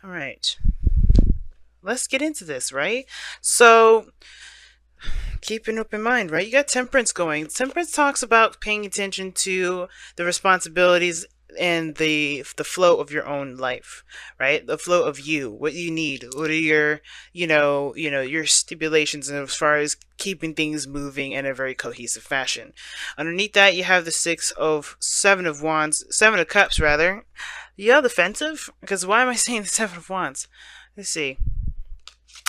All right. Let's get into this, right? So, keep an open mind, right? You got temperance going. Temperance talks about paying attention to the responsibilities and the flow of your own life, right? The flow of you, what you need, what are your, your stipulations as far as keeping things moving in a very cohesive fashion. Underneath that, you have the seven of wands, seven of cups rather. Yeah, defensive? Because why am I saying the seven of wands? Let's see.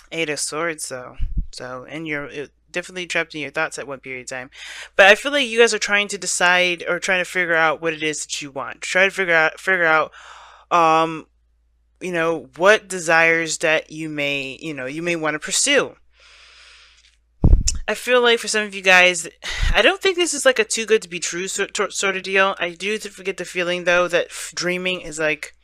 Eight of Swords, though. So, and you're definitely trapped in your thoughts at one period of time. But I feel like you guys are trying to decide or trying to figure out what it is that you want. Try to figure out, um, what desires that you may want to pursue. I feel like for some of you guys, I don't think this is like a too good to be true sort of deal. I do get the feeling though that dreaming is like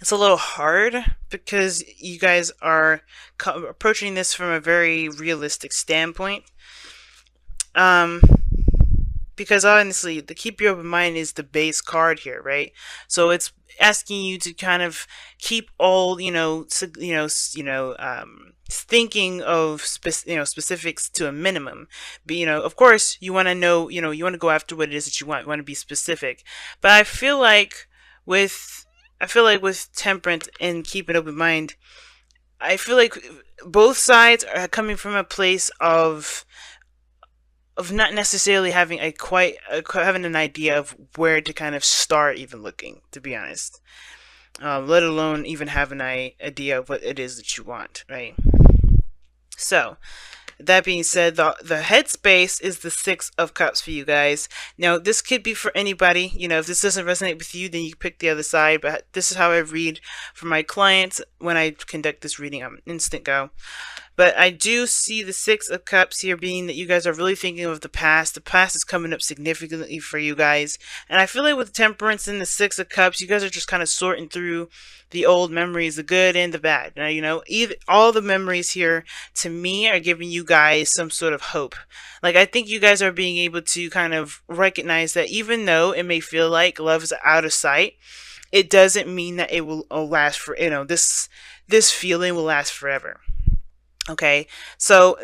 it's a little hard because you guys are approaching this from a very realistic standpoint. Um, because honestly, the keep your open mind is the base card here, right? So it's asking you to kind of keep all thinking of specifics to a minimum. But of course, you want to know, you want to go after what it is that you want. You want to be specific. But with I feel like with temperance and keep an open mind, I feel like both sides are coming from a place of not necessarily having having an idea of where to kind of start even looking, to be honest. Let alone even have an idea of what it is that you want, right? So, that being said, the headspace is the Six of Cups for you guys. Now, this could be for anybody. If this doesn't resonate with you, then you pick the other side. But this is how I read for my clients when I conduct this reading. I'm instant go. But I do see the Six of Cups here being that you guys are really thinking of the past. The past is coming up significantly for you guys. And I feel like with Temperance and the Six of Cups, you guys are just kind of sorting through the old memories, the good and the bad. Now, all the memories here to me are giving you guys some sort of hope. Like, I think you guys are being able to kind of recognize that even though it may feel like love is out of sight, it doesn't mean that it will last for, this feeling will last forever. Okay, so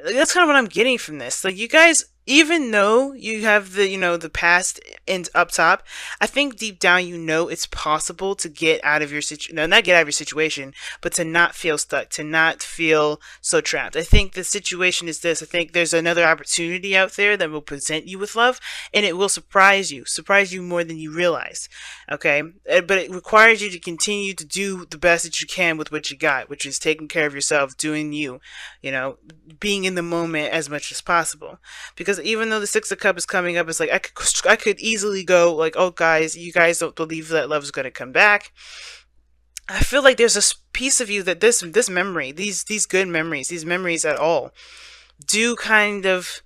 that's kind of what I'm getting from this. Like, you guys, even though you have the past and up top, I think deep down it's possible to get out of your situation. No, not get out of your situation, but to not feel stuck, to not feel so trapped. I think the situation is this. I think there's another opportunity out there that will present you with love, and it will surprise you more than you realize. Okay, but it requires you to continue to do the best that you can with what you got, which is taking care of yourself, doing being in the moment as much as possible. Because even though the Six of Cups is coming up, it's like I could easily go like, oh guys, you guys don't believe that love is going to come back. I feel like there's a piece of you that this memory, these good memories, these memories at all, do kind of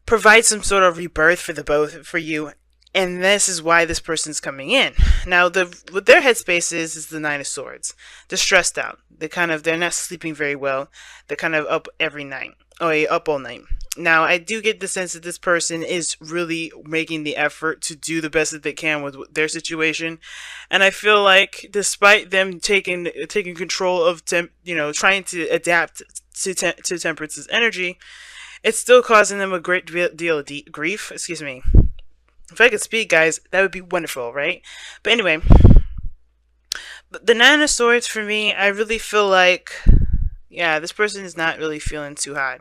provide some sort of rebirth for the both for you. And this is why this person's coming in. Now, what their headspace is the Nine of Swords. They're stressed out. They're not sleeping very well. They're kind of up every night. Oh, yeah, up all night. Now, I do get the sense that this person is really making the effort to do the best that they can with their situation, and I feel like despite them taking control of trying to adapt to Temperance's energy, it's still causing them a great deal of grief. Excuse me. If I could speak, guys, that would be wonderful, right? But anyway, the Nine of Swords for me, I really feel like, yeah, this person is not really feeling too hot.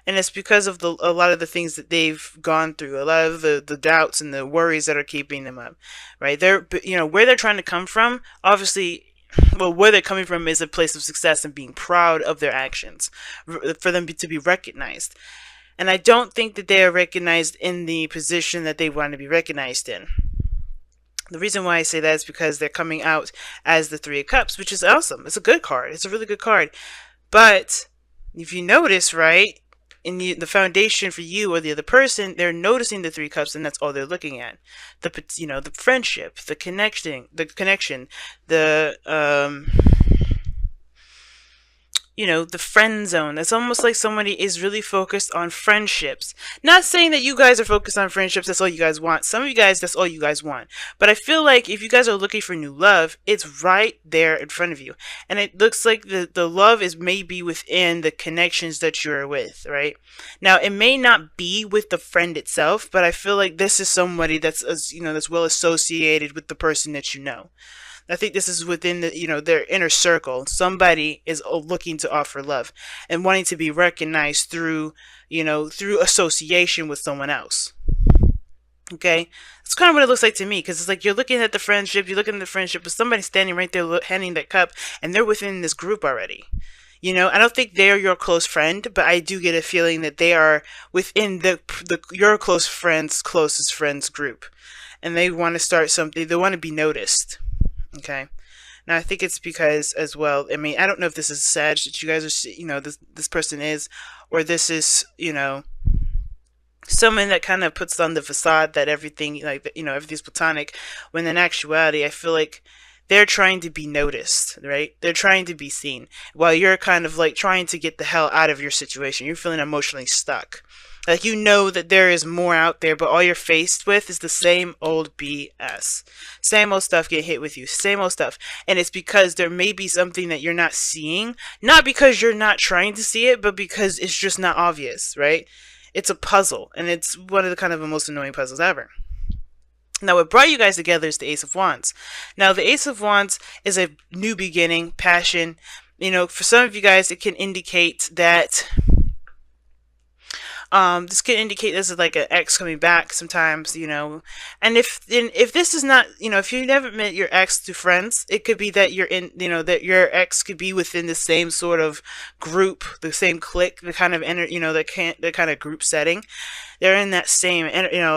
And it's because of a lot of the things that they've gone through, a lot of the doubts and the worries that are keeping them up, right? Where they're trying to come from, obviously, well, where they're coming from is a place of success and being proud of their actions, for them to be recognized. And I don't think that they are recognized in the position that they want to be recognized in. The reason why I say that is because they're coming out as the Three of Cups, which is awesome. It's a good card. It's a really good card. But if you notice, right, in the foundation for you or the other person, they're noticing the Three Cups, and that's all they're looking at. The friendship, the connection, the friend zone. It's almost like somebody is really focused on friendships. Not saying that you guys are focused on friendships, that's all you guys want. Some of you guys, that's all you guys want. But I feel like if you guys are looking for new love, it's right there in front of you. And it looks like the love is maybe within the connections that you're with, right? Now, it may not be with the friend itself, but I feel like this is somebody that's, that's well associated with the person that you know. I think this is within their inner circle. Somebody is looking to offer love and wanting to be recognized through through association with someone else. Okay, that's kind of what it looks like to me, because it's like you're looking at the friendship, but somebody's standing right there handing that cup, and they're within this group already. I don't think they're your close friend, but I do get a feeling that they are within the your closest friends group, and they want to start something. They want to be noticed. Okay. Now I think it's because as well. I mean, I don't know if this is Sag that you guys are, this person is, or this is, someone that kind of puts on the facade that everything, like, everything's platonic, when in actuality, I feel like they're trying to be noticed, right? They're trying to be seen, while you're kind of like trying to get the hell out of your situation. You're feeling emotionally stuck. Like, that there is more out there, but all you're faced with is the same old BS. Same old stuff get hit with you. Same old stuff. And it's because there may be something that you're not seeing. Not because you're not trying to see it, but because it's just not obvious, right? It's a puzzle. And it's one of the kind of the most annoying puzzles ever. Now, what brought you guys together is the Ace of Wands. Now, the Ace of Wands is a new beginning, passion. For some of you guys, it can indicate that this could indicate this is like an ex coming back sometimes, and if this is not, if you never met your ex to friends, it could be that you're in, that your ex could be within the same sort of group, the same clique, the kind of the kind of group setting. They're in that same,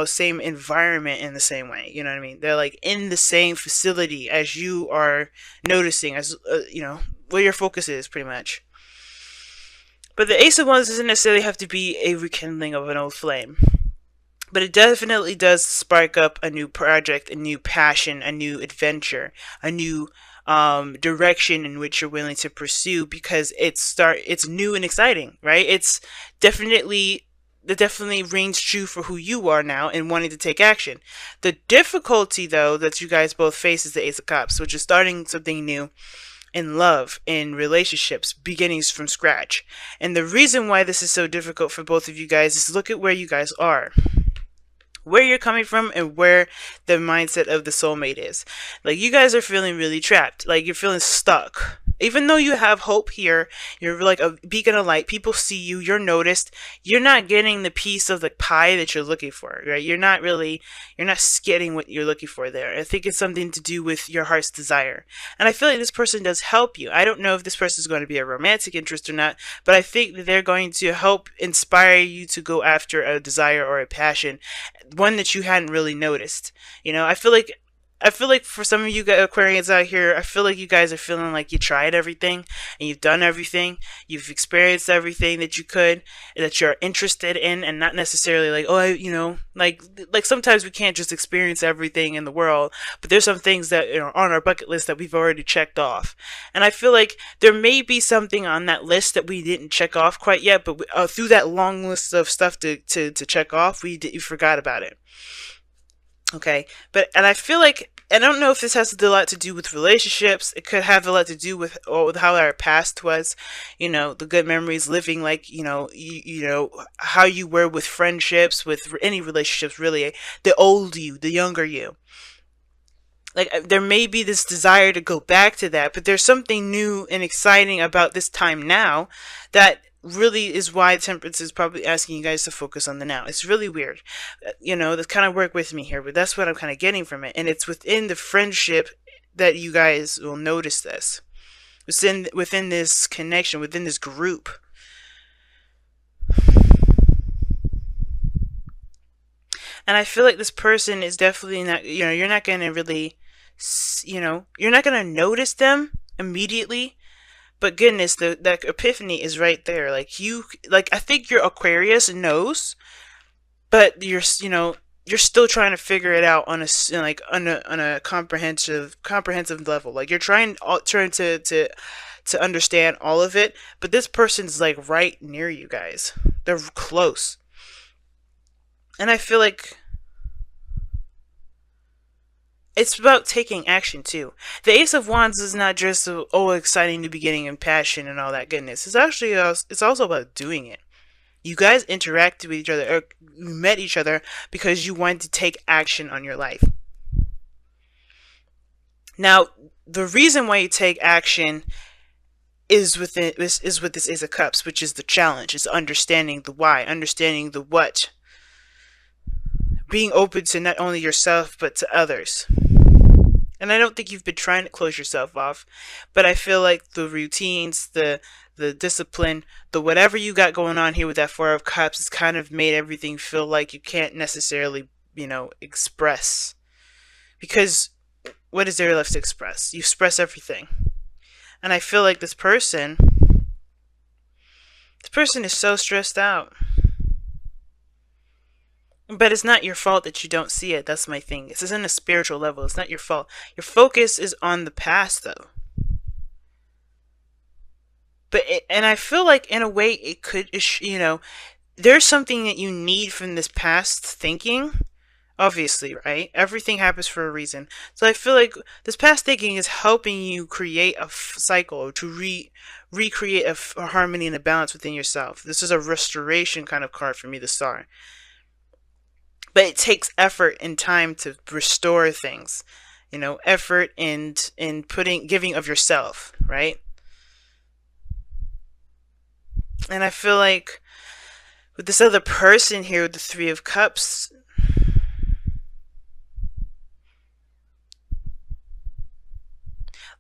same environment in the same way. You know what I mean? They're like in the same facility as you are noticing, as where your focus is, pretty much. But the Ace of Wands doesn't necessarily have to be a rekindling of an old flame. But it definitely does spark up a new project, a new passion, a new adventure, a new direction in which you're willing to pursue, because it's new and exciting, right? It definitely rings true for who you are now and wanting to take action. The difficulty, though, that you guys both face is the Ace of Cups, which is starting something new in love, in relationships, beginnings from scratch. And the reason why this is so difficult for both of you guys is look at where you guys are. Where you're coming from and where the mindset of the soulmate is. Like, you guys are feeling really trapped. Like, you're feeling stuck. Even though you have hope here, you're like a beacon of light. People see you, you're noticed. You're not getting the piece of the pie that you're looking for, right? You're not getting what you're looking for there. I think it's something to do with your heart's desire. And I feel like this person does help you. I don't know if this person is going to be a romantic interest or not, but I think that they're going to help inspire you to go after a desire or a passion, one that you hadn't really noticed. I feel like for some of you Aquarians out here, I feel like you guys are feeling like you tried everything and you've done everything. You've experienced everything that you could, that you're interested in, and not necessarily like, like sometimes we can't just experience everything in the world, but there's some things that are on our bucket list that we've already checked off. And I feel like there may be something on that list that we didn't check off quite yet, but through that long list of stuff to check off, we forgot about it. Okay, and I feel like, I don't know if this has a lot to do with relationships. It could have a lot to do with how our past was, the good memories, living like, how you were with friendships, with any relationships, really, the old you, the younger you. Like, there may be this desire to go back to that, but there's something new and exciting about this time now that really is why Temperance is probably asking you guys to focus on the now. It's really weird. That's kind of work with me here, but that's what I'm kind of getting from it. And it's within the friendship that you guys will notice this. Within this connection, within this group. And I feel like this person is definitely not, you're not going to really, you're not going to notice them immediately. But goodness, that epiphany is right there. I think your Aquarius knows, but you're still trying to figure it out on a like on a comprehensive level. Like you're trying to understand all of it, but this person's like right near you guys. They're close. And I feel like it's about taking action too. The Ace of Wands is not just oh exciting new beginning and passion and all that goodness. It's actually it's also about doing it. You guys interacted with each other, or you met each other because you wanted to take action on your life. Now, the reason why you take action is with this Ace of Cups, which is the challenge. It's understanding the why, understanding the what, being open to not only yourself but to others. And I don't think you've been trying to close yourself off, but I feel like the routines, the discipline, the whatever you got going on here with that Four of Cups has kind of made everything feel like you can't necessarily, express. Because what is there left to express? You express everything. And I feel like this person is so stressed out. But it's not your fault that you don't see it. That's my thing. This is on a spiritual level. It's not your fault. Your focus is on the past, though. And I feel like in a way it could, there's something that you need from this past thinking. Obviously, right? Everything happens for a reason. So I feel like this past thinking is helping you create a cycle, or to recreate a harmony and a balance within yourself. This is a restoration kind of card for me, the Star. But it takes effort and time to restore things, effort and giving of yourself, right? And I feel like with this other person here with the Three of Cups,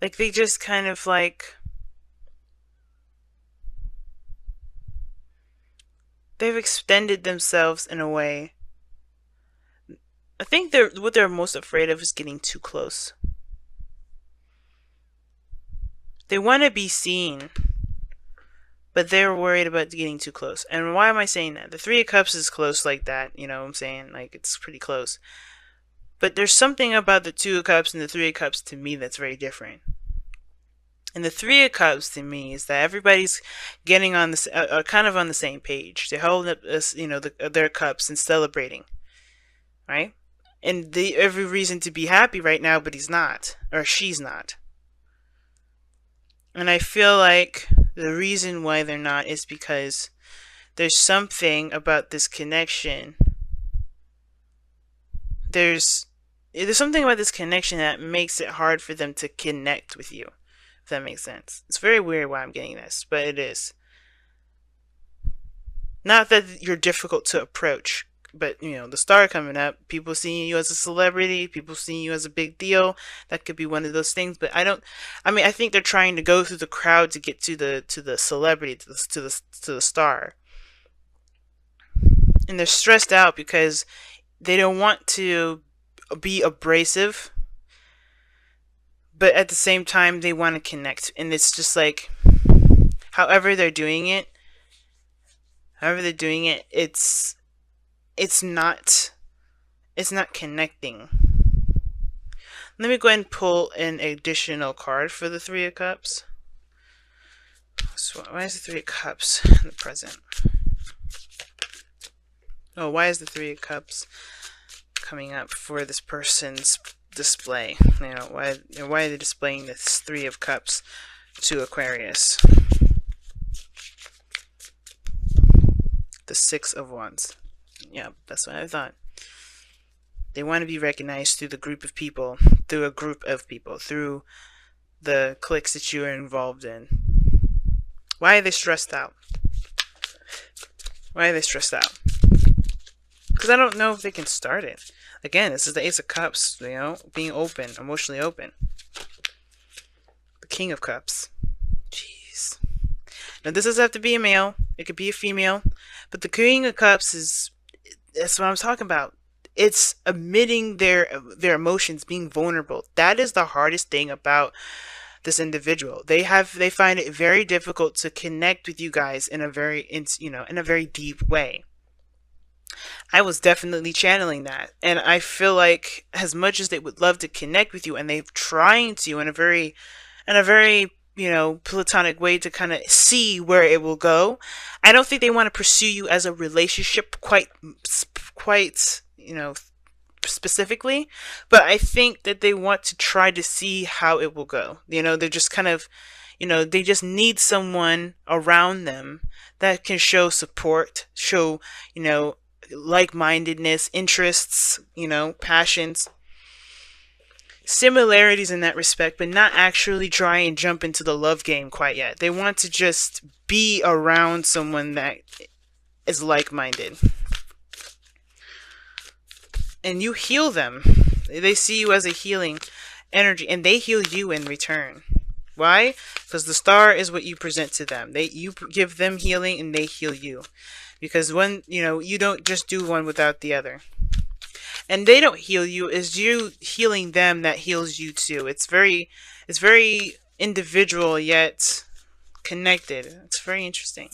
like they just kind of like they've extended themselves in a way. I think what they're most afraid of is getting too close. They want to be seen, but they're worried about getting too close. And why am I saying that? The Three of Cups is close like that, what I'm saying? Like, it's pretty close. But there's something about the Two of Cups and the Three of Cups to me that's very different. And the Three of Cups to me is that everybody's getting on this, kind of on the same page. They're holding up, their cups and celebrating, right? And every reason to be happy right now, but he's not, or she's not. And I feel like the reason why they're not is because there's something about this connection. There's something about this connection that makes it hard for them to connect with you, if that makes sense. It's very weird why I'm getting this, but it is. Not that you're difficult to approach, but the Star coming up, people seeing you as a celebrity, people seeing you as a big deal, that could be one of those things. But I think they're trying to go through the crowd to get to the celebrity, to the Star, and they're stressed out because they don't want to be abrasive, but at the same time they want to connect. And it's just like, however they're doing it, it's not connecting. Let me go ahead and pull an additional card for the Three of Cups. So why is the Three of Cups in the present? Oh, why is the Three of Cups coming up for this person's display? Why are they displaying this Three of Cups to Aquarius? The Six of Wands. Yeah, that's what I thought. They want to be recognized through a group of people, through the cliques that you are involved in. Why are they stressed out? Because I don't know if they can start it. Again, this is the Ace of Cups, being open, emotionally open. The King of Cups. Jeez. Now, this doesn't have to be a male. It could be a female. But the King of Cups that's what I'm talking about. It's admitting their emotions, being vulnerable. That is the hardest thing about this individual. They find it very difficult to connect with you guys in a very deep way. I was definitely channeling that. And I feel like as much as they would love to connect with you and they're trying to in a very, platonic way to kind of see where it will go, I don't think they want to pursue you as a relationship quite, specifically, but I think that they want to try to see how it will go. They're just kind of, they just need someone around them that can show support, show, you know, like-mindedness, interests, passions, similarities in that respect, but not actually try and jump into the love game quite yet. They want to just be around someone that is like-minded. And you heal them. They see you as a healing energy, and they heal you in return. Why? Because the star is what you present to them. You give them healing, and they heal you. Because you don't just do one without the other. And they don't heal you; it's you healing them that heals you too. It's very individual yet connected. It's very interesting.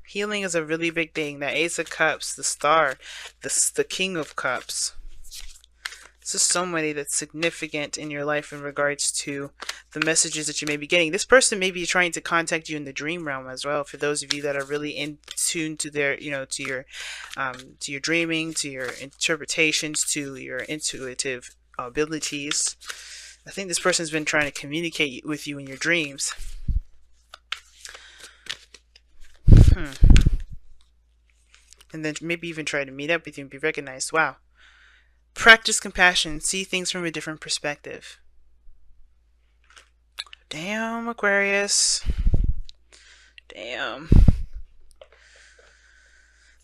Healing is a really big thing. That Ace of Cups, the Star, the King of Cups. This is so many that's significant in your life in regards to the messages that you may be getting. This person may be trying to contact you in the dream realm as well. For those of you that are really in tune to their, to your dreaming, to your interpretations, to your intuitive abilities. I think this person's been trying to communicate with you in your dreams. And then maybe even try to meet up with you and be recognized. Wow. Practice compassion. See things from a different perspective. Damn, Aquarius. Damn.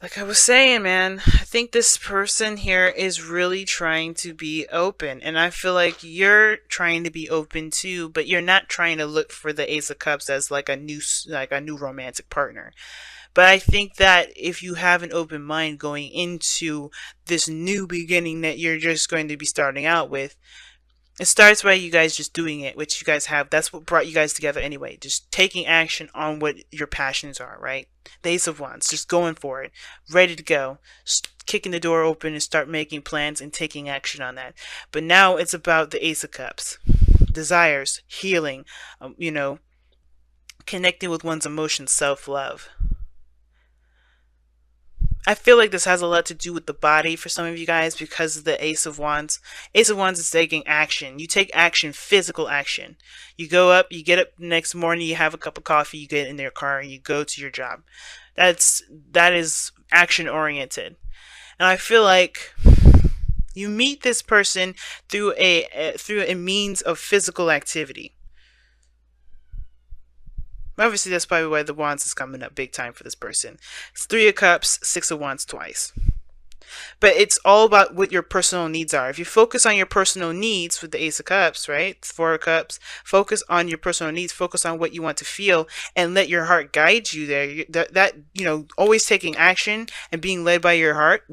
Like I was saying, man, I think this person here is really trying to be open. And I feel like you're trying to be open too, but you're not trying to look for the Ace of Cups as like a new romantic partner. But I think that if you have an open mind going into this new beginning that you're just going to be starting out with, it starts by you guys just doing it, which you guys have. That's what brought you guys together anyway. Just taking action on what your passions are, right? The Ace of Wands, just going for it, ready to go, kicking the door open and start making plans and taking action on that. But now it's about the Ace of Cups, desires, healing, connecting with one's emotions, self-love. I feel like this has a lot to do with the body for some of you guys because of the Ace of Wands. Ace of Wands is taking action. You take action, physical action. You go up, you get up the next morning, you have a cup of coffee, you get in your car, and you go to your job. That is action oriented. And I feel like you meet this person through a means of physical activity. Obviously, that's probably why the Wands is coming up big time for this person. It's Three of Cups, Six of Wands twice. But it's all about what your personal needs are. If you focus on your personal needs with the Ace of Cups, right? Four of Cups, focus on your personal needs, focus on what you want to feel, and let your heart guide you there. Always taking action and being led by your heart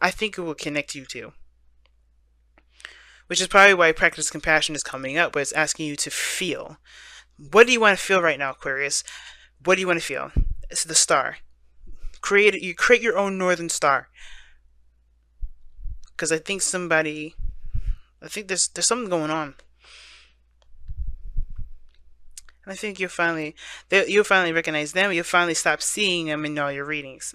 I think it will connect you to. Which is probably why practice compassion is coming up, but it's asking you to feel. What do you want to feel right now, Aquarius? What do you want to feel? It's the star. You create your own northern star. Because I think there's something going on. And I think you'll finally recognize them. You'll finally stop seeing them in all your readings.